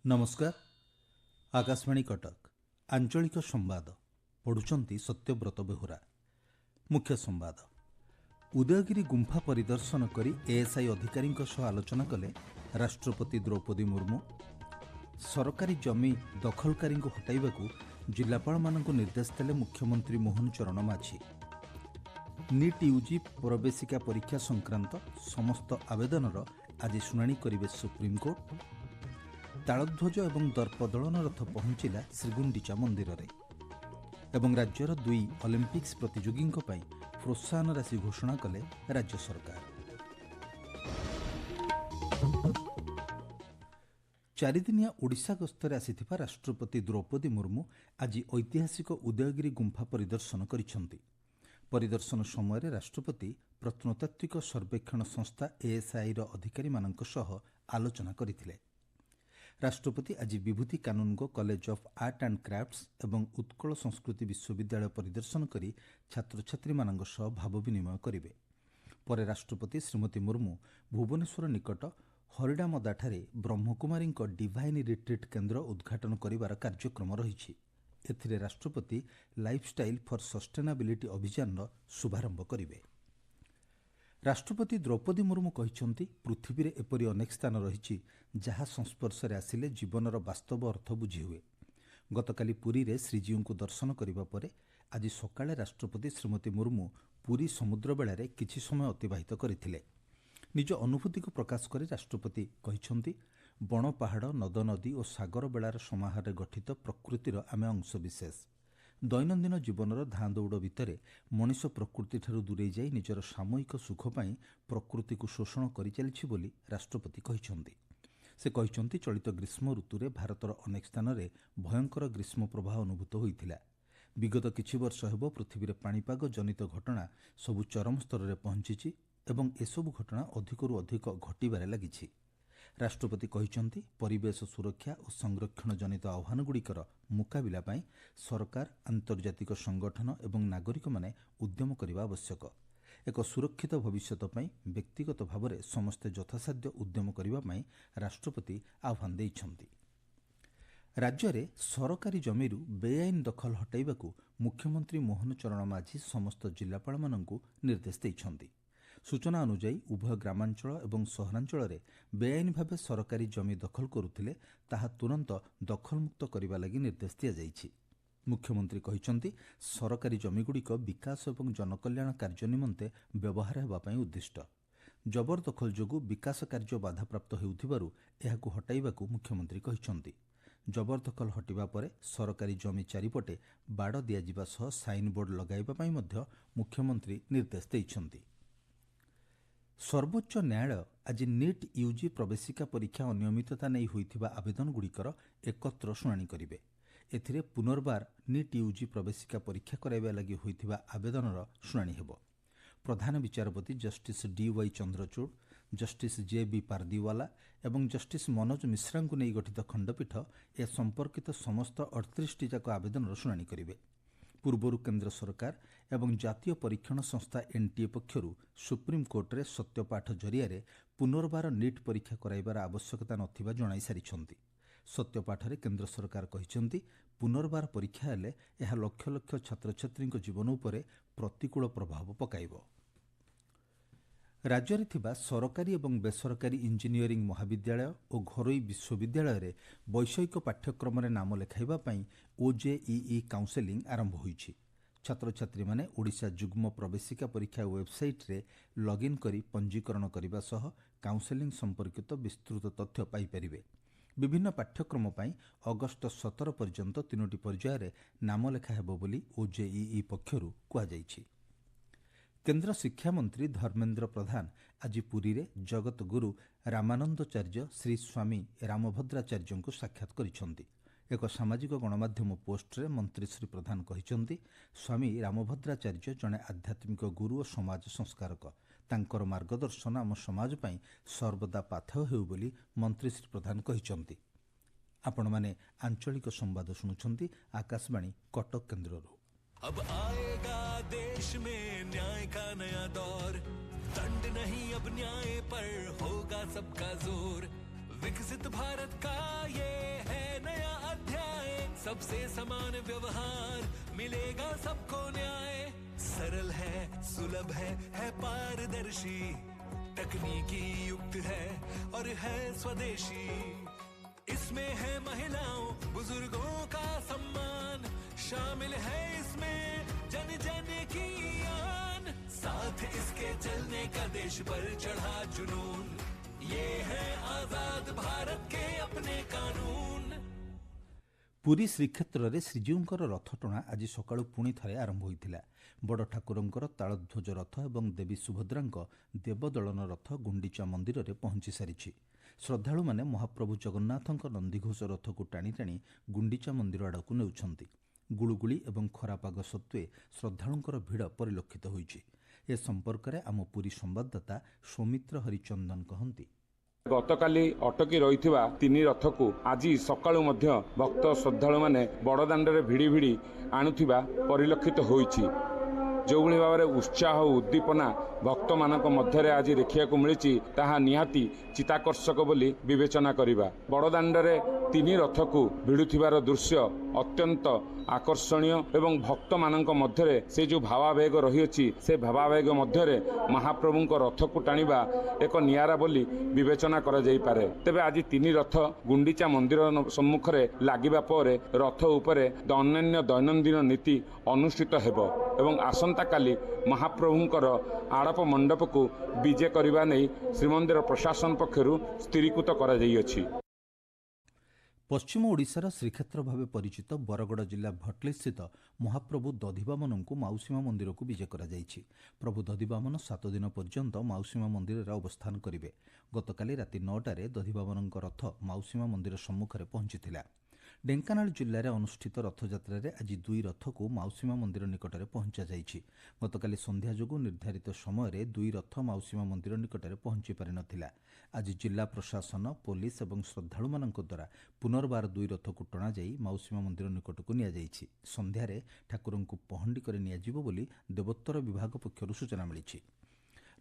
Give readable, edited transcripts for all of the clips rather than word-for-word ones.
नमस्कार। आकाशवाणी कटक आंचलिक संवाद पढ़ुचंती सत्यव्रत बेहुरा। मुख्य संवाद। उदयगिरी गुंफा परिदर्शन करी एएसआई अधिकारी आलोचना कले राष्ट्रपति द्रौपदी मुर्मू। सरकारी जमी दखलकारी हटाइबाकू जिलापाल मानक निर्देश देले मुख्यमंत्री मोहन चरण माझी। नीट यूजी प्रवेशिका परीक्षा संक्रांत समस्त आवेदनर आज शुणाणी करिवे सुप्रीमकोर्ट। तालध्वज एवं दर्पदलन रथ पहुंचला श्रीगुंडीचा मंदिर रे एवं राज्यर 2 ओलंपिक्स प्रतियोगी प्रोत्साहन राशि घोषणा कले राज्य सरकार। 4 दिनिया ओडिशा गस्तरे आसिथिबा राष्ट्रपति द्रौपदी मुर्मू आज ऐतिहासिक उदयगिरी गुंफा परिदर्शन करिसेंति। परिदर्शन समय राष्ट्रपति प्रत्नतात्विक सर्वेक्षण संस्था एएसआई अधिकारी मानक सह आलोचना करथिले। राष्ट्रपति आज Bibhuti Kanungo college of art and crafts एवं उत्कल संस्कृति विश्वविद्यालय परिदर्शन करी छात्र छात्री मानक सह भाव विनिमय करिवे। परे राष्ट्रपति श्रीमती मुर्मू भुवनेश्वर निकट हरिडामदाठारे ब्रह्मकुमारी डिवाइन रिट्रीट केन्द्र उद्घाटन करिवार कार्यक्रम रहिछि। एथिरे राष्ट्रपति लाइफस्टाइल फॉर सस्टेनेबिलिटी अभियान शुभारंभ करिवे। राष्ट्रपति द्रौपदी मुर्मू कहिसंति पृथ्वी रे एपरि अनेक स्थान रहिछि जहाँ संस्पर्शरे आसिले जीवनर वास्तव अर्थ बुझी हुए। गतकाली पुरी रे श्रीजीव को दर्शन करिबा परे आज सकाळे राष्ट्रपति श्रीमती मुर्मू पुरी समुद्र बेलारे किछि समय अतिबाहित करथिले। निज अनुभूति को प्रकाश करी राष्ट्रपति कहिसंति बण पहाड़ नद नदी और सागर बेलार समाहार गठित प्रकृतिर आमे अंशविशेष। दैनंदिन जीवनर धाँ दौड़ भितर मनीष प्रकृति ठारू दूरे जाई निजर सामूहिक सुख पाई प्रकृति को शोषण करि चलिछि बोली राष्ट्रपति कहिसंति। से कहिसंति चलित ग्रीष्म ऋतुरे भारतर अनेक स्थान रे भयंकर ग्रीष्म प्रवाह अनुभूत होइथिला। विगत किछि वर्ष हेबो पृथ्वी रे पाणीपाग जनित घटना सबु चरम स्तर रे पहुंचिछि एवं एसबु घटना अधिकरु अधिक घटिबारे लागिछि। राष्ट्रपति कहिसंति परिवेश सुरक्षा और संरक्षण जनित आह्वानगुड़िकर मुकाबिला पाई सरकार आंतर्जातिक संगठन एवं नागरिक माने उद्यम करने आवश्यक। एक सुरक्षित भविष्यत पाई व्यक्तिगत भाव में समस्ते यथासाध्य उद्यम करने राष्ट्रपति आह्वान देइछंति। राज्य में सरकारी जमीरू बेआईन दखल हटाइबाकू मुख्यमंत्री मोहन चरण माझी समस्त जिलापाल मानकू निर्देश देइछंति। सूचना अनुसार उभय ग्रामांचल एवं सहरांचल में बेआईन भाव सरकारी जमी दखल करुथिले ताहा तुरंत दखलमुक्त करने लगी निर्देश दिया जाइछि। मुख्यमंत्री कहिसंति सरकारी जमीगुड़िक विकास एवं जनकल्याण कार्य निमंते व्यवहार हेबा पई उद्दिष्ट। जबरदखल जोगु विकास कार्य बाधाप्राप्त हेउथिबारु एहाकु हटाइबाकू मुख्यमंत्री कहिसंति। जबरदखल हटिबा परे सरकारी जमी चारिपटे बाड़ दियाजिबा सह साइन बोर्ड लगाइबा पई मध्य मुख्यमंत्री निर्देश देइछंति। सर्वोच्च न्यायालय आज नीट यूजी प्रवेशिका परीक्षा अनियमितता नहीं होइथिबा आवेदन गुड़िकर एकत्र शुणाणी करिवे। एथिरे पुनर्बार नीट यूजी प्रवेशिका परीक्षा कराइबा लागि होइथिबा आवेदनर शुणाणी हेबो। प्रधान विचारपति justice D Y. Chandrachud, justice J B. Pardiwala एवं जस्टिस मनोज मिश्रा को नहीं गठित खंडपीठ ए संपर्कित समस्त 38 जाक आवेदनर शुणाणी करिवे। पूर्वर केंद्र सरकार एवं जातीय परीक्षण संस्था एनटीए पक्षरु सुप्रीम कोर्ट रे सत्यपाठ जरिया पुनर्बार नीट परीक्षा कराइबार आवश्यकता नथिबा जणाई सारिछंती। सत्यपाठरे केंद्र सरकार कहिसंती पुनर्बार परीक्षा हेले एहा लक्ष लक्ष छात्र छात्री जीवन उपरे प्रतिकूल प्रभाव पकाइबो। राज्य में थिबा सरकारी एवं बेसरकारी इंजीनियरिंग महाविद्यालय और घरोई विश्वविद्यालय रे वैषयिक पाठ्यक्रम रे नाम लेखाइबा पई ओजेईई काउंसेलिंग आरंभ होईछि। छात्र छात्री माने ओडिशा जुग्म प्रवेशिका परीक्षा वेबसाइट रे लॉगिन करी पंजीकरण करबा सह काउंसेलिंग संपर्कित विस्तृत तथ्य पाई परिबे। विभिन्न पाठ्यक्रम पई अगस्त 17 पर्यंत 3टी पर्याय रे नाम लेखा हेबो बोली ओजेईई पक्षरु कुआ जाईछि। केंद्र शिक्षा मंत्री धर्मेंद्र प्रधान आज पुरी रे जगत गुरु रामानंदाचार्य श्री स्वामी रामभद्राचार्य को साक्षात करिसेंति। एक सामाजिक गणमाध्यम पोस्ट रे मंत्री श्री प्रधान कहिसेंति स्वामी रामभद्राचार्य जने आध्यात्मिक गुरु और समाज संस्कारक। तांकर मार्गदर्शन आम समाज पई सर्वदा पाथेय हेउ बोली मंत्री श्री प्रधान कहिसेंति। आपण माने आंचलिक संवाद सुनुछंती आकाशवाणी कटक केन्द्ररू। अब आएगा देश में न्याय का नया दौर, दंड नहीं अब न्याय पर होगा सबका जोर। विकसित भारत का ये है नया अध्याय, सबसे समान व्यवहार, मिलेगा सबको न्याय। सरल है, सुलभ है पारदर्शी, तकनीकी युक्त है और है स्वदेशी। इसमें है महिलाओं बुजुर्गों का सम्मान, शामिल है इसमें जन जन की आन। साथ इसके चलने का देश पर चढ़ा जुनून, ये है आजाद भारत के अपने कानून। पुरी श्रीक्षेत्र श्रीजीउंकर रथटଣା ଆଜି ସକାଳୁ ପୁଣି ଥରେ ଆରମ୍ଭ ହୋଇଥିଲା। ବଡ଼ ଠାକୁରଙ୍କର ତାଳଧ୍ୱଜ ରଥ ଏବଂ ଦେବୀ ସୁଭଦ୍ରାଙ୍କ ଦେବଦଳନ ରଥ ଗୁଣ୍ଡିଚା ମନ୍ଦିରରେ ପହଞ୍ଚି ସାରିଛି। ଶ୍ରଦ୍ଧାଳୁମାନେ ମହାପ୍ରଭୁ ଜଗନ୍ନାଥଙ୍କ ନନ୍ଦିଘୋଷ ରଥକୁ ଟାଣି ଟାଣି ଗୁଣ୍ଡିଚା ମନ୍ଦିର ଆଡ଼କୁ ନେଉଛନ୍ତି। ଗୁଳୁଗୁଳି ଏବଂ ଖରାପାଗ ସତ୍ତ୍ୱେ ଶ୍ରଦ୍ଧାଳୁଙ୍କର ଭିଡ଼ ପରିଲକ୍ଷିତ ହୋଇଛି। ଏ ସମ୍ପର୍କରେ ଆମ ପୁରୀ ସମ୍ବାଦଦାତା ସୌମିତ୍ର ହରିଚନ୍ଦନ କହନ୍ତି। ଗତକାଲି ଅଟକି ରହିଥିବା ତିନି ରଥକୁ ଆଜି ସକାଳୁ ମଧ୍ୟ ଭକ୍ତ ଶ୍ରଦ୍ଧାଳୁମାନେ ବଡ଼ଦାଣ୍ଡରେ ଭିଡ଼ି ଭିଡ଼ି ଆଣୁଥିବା ପରିଲକ୍ଷିତ ହୋଇଛି। ଯେଉଁଭଳି ଭାବରେ ଉତ୍ସାହ ଓ ଉଦ୍ଦୀପନା ଭକ୍ତମାନଙ୍କ ମଧ୍ୟରେ ଆଜି ଦେଖିବାକୁ ମିଳିଛି, ତାହା ନିହାତି ଚିତ୍ତାକର୍ଷକ ବୋଲି ବିବେଚନା କରିବା। ବଡ଼ଦାଣ୍ଡରେ ତିନି ରଥକୁ ଭିଡ଼ୁଥିବାର ଦୃଶ୍ୟ ଅତ୍ୟନ୍ତ ଆକର୍ଷଣୀୟ ଏବଂ ଭକ୍ତମାନଙ୍କ ମଧ୍ୟରେ ସେ ଯେଉଁ ଭାବାବେଗ ରହିଅଛି, ସେ ଭାବାବେଗ ମଧ୍ୟରେ ମହାପ୍ରଭୁଙ୍କ ରଥକୁ ଟାଣିବା ଏକ ନିଆରା ବୋଲି ବିବେଚନା କରାଯାଇପାରେ। ତେବେ ଆଜି ତିନି ରଥ ଗୁଣ୍ଡିଚା ମନ୍ଦିର ସମ୍ମୁଖରେ ଲାଗିବା ପରେ ରଥ ଉପରେ ଅନ୍ୟାନ୍ୟ ଦୈନନ୍ଦିନ ନୀତି ଅନୁଷ୍ଠିତ ହେବ ଏବଂ ଆସନ୍ତାକାଲି ମହାପ୍ରଭୁଙ୍କର ଆଡ଼ପ ମଣ୍ଡପକୁ ବିଜେ କରିବା ନେଇ ଶ୍ରୀମନ୍ଦିର ପ୍ରଶାସନ ପକ୍ଷରୁ ସ୍ଥିରୀକୃତ କରାଯାଇଅଛି। ପଶ୍ଚିମ ଓଡ଼ିଶାର ଶ୍ରୀକ୍ଷେତ୍ର ଭାବେ ପରିଚିତ ବରଗଡ଼ ଜିଲ୍ଲା ଭଟଲିସ୍ଥିତ ମହାପ୍ରଭୁ ଦଧିବାମନଙ୍କୁ ମାଉସୀମା ମନ୍ଦିରକୁ ବିଜେ କରାଯାଇଛି। ପ୍ରଭୁ ଦଧିବାମନ 7 ଦିନ ପର୍ଯ୍ୟନ୍ତ ମାଉସୀମା ମନ୍ଦିରରେ ଅବସ୍ଥାନ କରିବେ। ଗତକାଲି ରାତି 9ଟାରେ ଦଧିବାମନଙ୍କ ରଥ ମାଉସୀମା ମନ୍ଦିର ସମ୍ମୁଖରେ ପହଞ୍ଚିଥିଲା। ଢେଙ୍କାନାଳ ଜିଲ୍ଲାରେ ଅନୁଷ୍ଠିତ ରଥଯାତ୍ରାରେ ଆଜି 2 ରଥକୁ ମାଉସୀମା ମନ୍ଦିର ନିକଟରେ ପହଞ୍ଚାଯାଇଛି। ଗତକାଲି ସନ୍ଧ୍ୟା ଯୋଗୁଁ ନିର୍ଦ୍ଧାରିତ ସମୟରେ 2 ରଥ ମାଉସୀମା ମନ୍ଦିର ନିକଟରେ ପହଞ୍ଚି ପାରିନଥିଲା। ଆଜି ଜିଲ୍ଲା ପ୍ରଶାସନ, ପୋଲିସ ଏବଂ ଶ୍ରଦ୍ଧାଳୁମାନଙ୍କ ଦ୍ୱାରା ପୁନର୍ବାର 2 ରଥକୁ ଟଣାଯାଇ ମାଉସୀମା ମନ୍ଦିର ନିକଟକୁ ନିଆଯାଇଛି। ସନ୍ଧ୍ୟାରେ ଠାକୁରଙ୍କୁ ପହଣ୍ଡି କରି ନିଆଯିବ ବୋଲି ଦେବୋତ୍ତର ବିଭାଗ ପକ୍ଷରୁ ସୂଚନା ମିଳିଛି।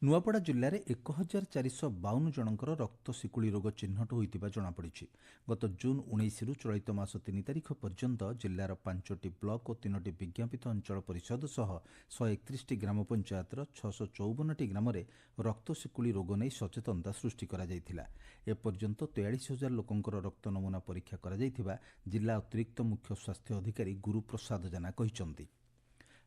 ନୂଆପଡ଼ା ଜିଲ୍ଲାରେ 1452 ଜଣଙ୍କର ରକ୍ତ ଶିକୁଳି ରୋଗ ଚିହ୍ନଟ ହୋଇଥିବା ଜଣାପଡ଼ିଛି। ଗତ ଜୁନ୍ 19ରୁ ଚଳିତ ମାସ 3 ତାରିଖ ପର୍ଯ୍ୟନ୍ତ ଜିଲ୍ଲାର 5ଟି ବ୍ଲକ ଓ 3ଟି ବିଜ୍ଞାପିତ ଅଞ୍ଚଳ ପରିଷଦ ସହ 131ଟି ଗ୍ରାମ ପଞ୍ଚାୟତର 654ଟି ଗ୍ରାମରେ ରକ୍ତ ଶିକୁଳି ରୋଗ ନେଇ ସଚେତନତା ସୃଷ୍ଟି କରାଯାଇଥିଲା। ଏପର୍ଯ୍ୟନ୍ତ 43,000 ଲୋକଙ୍କର ରକ୍ତ ନମୁନା ପରୀକ୍ଷା କରାଯାଇଥିବା ଜିଲ୍ଲା ଅତିରିକ୍ତ ମୁଖ୍ୟ ସ୍ୱାସ୍ଥ୍ୟ ଅଧିକାରୀ ଗୁରୁପ୍ରସାଦ ଜେନା କହିଛନ୍ତି।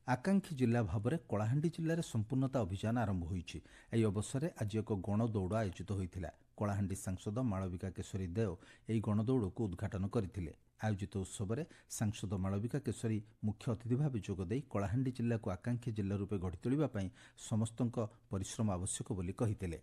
ଆକାଂକ୍ଷୀ ଜିଲ୍ଲା ଭାବରେ କଳାହାଣ୍ଡି ଜିଲ୍ଲାରେ ସମ୍ପୂର୍ଣ୍ଣତା ଅଭିଯାନ ଆରମ୍ଭ ହୋଇଛି। ଏହି ଅବସରରେ ଆଜି ଏକ ଗଣଦୌଡ଼ ଆୟୋଜିତ ହୋଇଥିଲା। କଳାହାଣ୍ଡି ସାଂସଦ ମାଳବିକା କେଶରୀ ଦେଓ ଏହି ଗଣଦୌଡ଼କୁ ଉଦ୍ଘାଟନ କରିଥିଲେ। ଆୟୋଜିତ ଉତ୍ସବରେ ସାଂସଦ ମାଳବିକା କେଶରୀ ମୁଖ୍ୟ ଅତିଥି ଭାବେ ଯୋଗଦେଇ କଳାହାଣ୍ଡି ଜିଲ୍ଲାକୁ ଆକାଂକ୍ଷୀ ଜିଲ୍ଲା ରୂପେ ଗଢ଼ି ତୋଳିବା ପାଇଁ ସମସ୍ତଙ୍କ ପରିଶ୍ରମ ଆବଶ୍ୟକ ବୋଲି କହିଥିଲେ।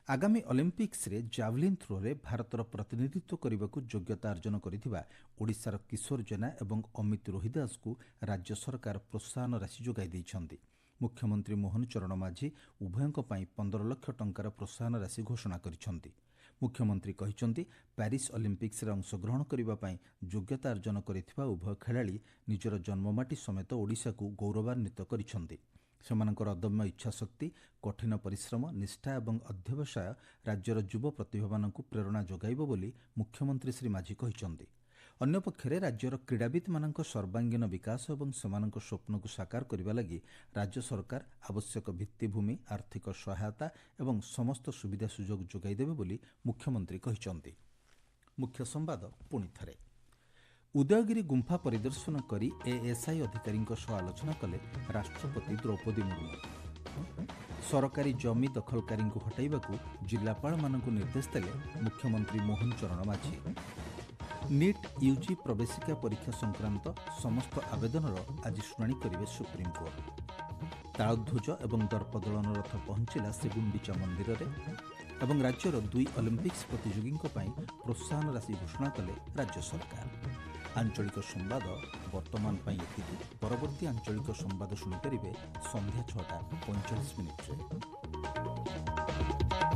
ଆଗାମୀ ଅଲିମ୍ପିକ୍ସରେ ଜାଭଲିନ୍ ଥ୍ରୋରେ ଭାରତର ପ୍ରତିନିଧିତ୍ୱ କରିବାକୁ ଯୋଗ୍ୟତା ଅର୍ଜନ କରିଥିବା ଓଡ଼ିଶାର କିଶୋର ଜେନା ଏବଂ ଅମିତ ରୋହିଦାସଙ୍କୁ ରାଜ୍ୟ ସରକାର ପ୍ରୋତ୍ସାହନ ରାଶି ଯୋଗାଇ ଦେଇଛନ୍ତି। ମୁଖ୍ୟମନ୍ତ୍ରୀ ମୋହନ ଚରଣ ମାଝୀ ଉଭୟଙ୍କ ପାଇଁ 15 ଲକ୍ଷ ଟଙ୍କାର ପ୍ରୋତ୍ସାହନ ରାଶି ଘୋଷଣା କରିଛନ୍ତି। ମୁଖ୍ୟମନ୍ତ୍ରୀ କହିଛନ୍ତି, ପ୍ୟାରିସ୍ ଅଲିମ୍ପିକ୍ସରେ ଅଂଶଗ୍ରହଣ କରିବା ପାଇଁ ଯୋଗ୍ୟତା ଅର୍ଜନ କରିଥିବା ଉଭୟ ଖେଳାଳି ନିଜର ଜନ୍ମମାଟି ସମେତ ଓଡ଼ିଶାକୁ ଗୌରବାନ୍ୱିତ କରିଛନ୍ତି। ସେମାନଙ୍କର ଅଦମ୍ୟ ଇଚ୍ଛାଶକ୍ତି, କଠିନ ପରିଶ୍ରମ, ନିଷ୍ଠା ଏବଂ ଅଧ୍ୟବସାୟ ରାଜ୍ୟର ଯୁବ ପ୍ରତିଭାମାନଙ୍କୁ ପ୍ରେରଣା ଯୋଗାଇବ ବୋଲି ମୁଖ୍ୟମନ୍ତ୍ରୀ ଶ୍ରୀ ମାଝୀ କହିଛନ୍ତି। ଅନ୍ୟପକ୍ଷରେ ରାଜ୍ୟର କ୍ରୀଡ଼ାବିତ୍ମାନଙ୍କ ସର୍ବାଙ୍ଗୀନ ବିକାଶ ଏବଂ ସେମାନଙ୍କ ସ୍ୱପ୍ନକୁ ସାକାର କରିବା ଲାଗି ରାଜ୍ୟ ସରକାର ଆବଶ୍ୟକ ଭିତ୍ତିଭୂମି, ଆର୍ଥିକ ସହାୟତା ଏବଂ ସମସ୍ତ ସୁବିଧା ସୁଯୋଗ ଯୋଗାଇ ଦେବେ ବୋଲି ମୁଖ୍ୟମନ୍ତ୍ରୀ କହିଛନ୍ତି। ମୁଖ୍ୟ ସମ୍ବାଦ ପୁଣି ଥରେ। ଉଦୟଗିରି ଗୁମ୍ଫା ପରିଦର୍ଶନ କରି ଏଏସ୍ଆଇ ଅଧିକାରୀଙ୍କ ସହ ଆଲୋଚନା କଲେ ରାଷ୍ଟ୍ରପତି ଦ୍ରୌପଦୀ ମୁର୍ମୁ। ସରକାରୀ ଜମି ଦଖଲକାରୀଙ୍କୁ ହଟାଇବାକୁ ଜିଲ୍ଲାପାଳମାନଙ୍କୁ ନିର୍ଦ୍ଦେଶ ଦେଲେ ମୁଖ୍ୟମନ୍ତ୍ରୀ ମୋହନ ଚରଣ ମାଝୀ। ନିଟ୍ ୟୁଜି ପ୍ରବେଶିକା ପରୀକ୍ଷା ସଂକ୍ରାନ୍ତ ସମସ୍ତ ଆବେଦନର ଆଜି ଶୁଣାଣି କରିବେ ସୁପ୍ରିମକୋର୍ଟ। ତାଳଧ୍ୱଜ ଏବଂ ଦର୍ପଦଳନ ରଥ ପହଞ୍ଚିଲା ଶ୍ରୀଗୁଣ୍ଡିଚା ମନ୍ଦିରରେ ଏବଂ ରାଜ୍ୟର 2 ଅଲିମ୍ପିକ୍ସ ପ୍ରତିଯୋଗୀଙ୍କ ପାଇଁ ପ୍ରୋତ୍ସାହନ ରାଶି ଘୋଷଣା କଲେ ରାଜ୍ୟ ସରକାର। ଆଞ୍ଚଳିକ ସମ୍ବାଦ ବର୍ତ୍ତମାନ ପାଇଁ ଏତିକି। ପରବର୍ତ୍ତୀ ଆଞ୍ଚଳିକ ସମ୍ବାଦ ଶୁଣିପାରିବେ ସନ୍ଧ୍ୟା 6:45